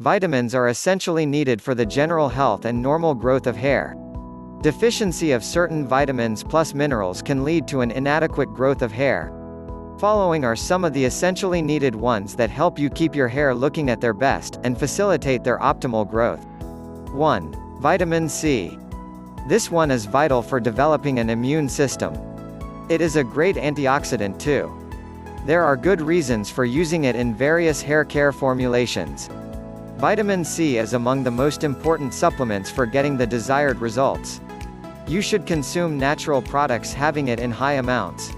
Vitamins are essentially needed for the general health and normal growth of hair. Deficiency of certain vitamins plus minerals can lead to an inadequate growth of hair. Following are some of the essentially needed ones that help you keep your hair looking at their best, and facilitate their optimal growth. 1. Vitamin C. This one is vital for developing an immune system. It is a great antioxidant too. There are good reasons for using it in various hair care formulations. Vitamin C is among the most important supplements for getting the desired results. You should consume natural products having it in high amounts.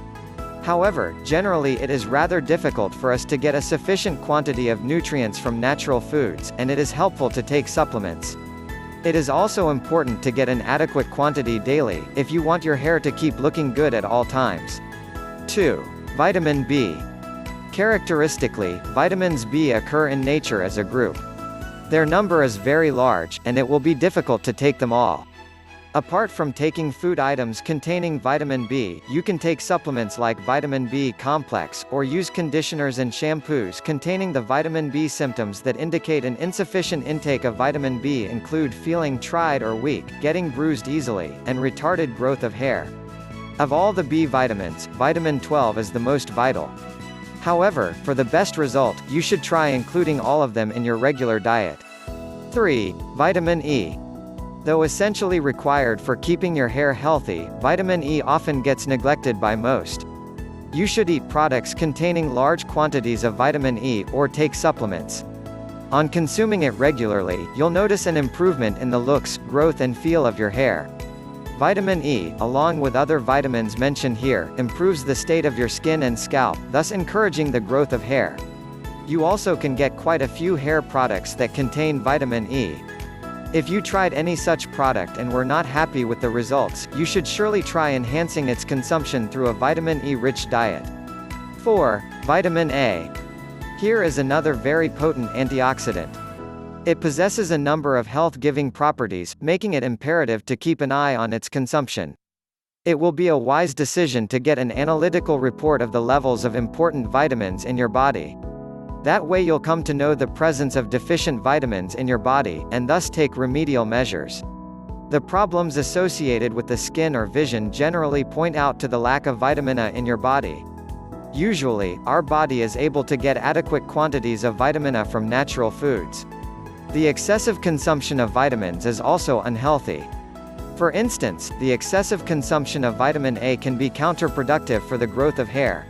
However, generally it is rather difficult for us to get a sufficient quantity of nutrients from natural foods, and it is helpful to take supplements. It is also important to get an adequate quantity daily, if you want your hair to keep looking good at all times. 2. Vitamin B. Characteristically, vitamins B occur in nature as a group. Their number is very large, and it will be difficult to take them all. Apart from taking food items containing vitamin B, you can take supplements like vitamin B complex, or use conditioners and shampoos containing the vitamin B. Symptoms that indicate an insufficient intake of vitamin B include feeling tired or weak, getting bruised easily, and retarded growth of hair. Of all the B vitamins, vitamin 12 is the most vital. However, for the best result, you should try including all of them in your regular diet. 3. Vitamin E. Though essentially required for keeping your hair healthy, vitamin E often gets neglected by most. You should eat products containing large quantities of vitamin E, or take supplements. On consuming it regularly, you'll notice an improvement in the looks, growth and feel of your hair. Vitamin E, along with other vitamins mentioned here, improves the state of your skin and scalp, thus encouraging the growth of hair. You also can get quite a few hair products that contain vitamin E. If you tried any such product and were not happy with the results, you should surely try enhancing its consumption through a vitamin E-rich diet. 4. Vitamin A. Here is another very potent antioxidant. It possesses a number of health-giving properties, making it imperative to keep an eye on its consumption. It will be a wise decision to get an analytical report of the levels of important vitamins in your body. That way you'll come to know the presence of deficient vitamins in your body, and thus take remedial measures. The problems associated with the skin or vision generally point out to the lack of vitamin A in your body. Usually, our body is able to get adequate quantities of vitamin A from natural foods. The excessive consumption of vitamins is also unhealthy. For instance, the excessive consumption of vitamin A can be counterproductive for the growth of hair.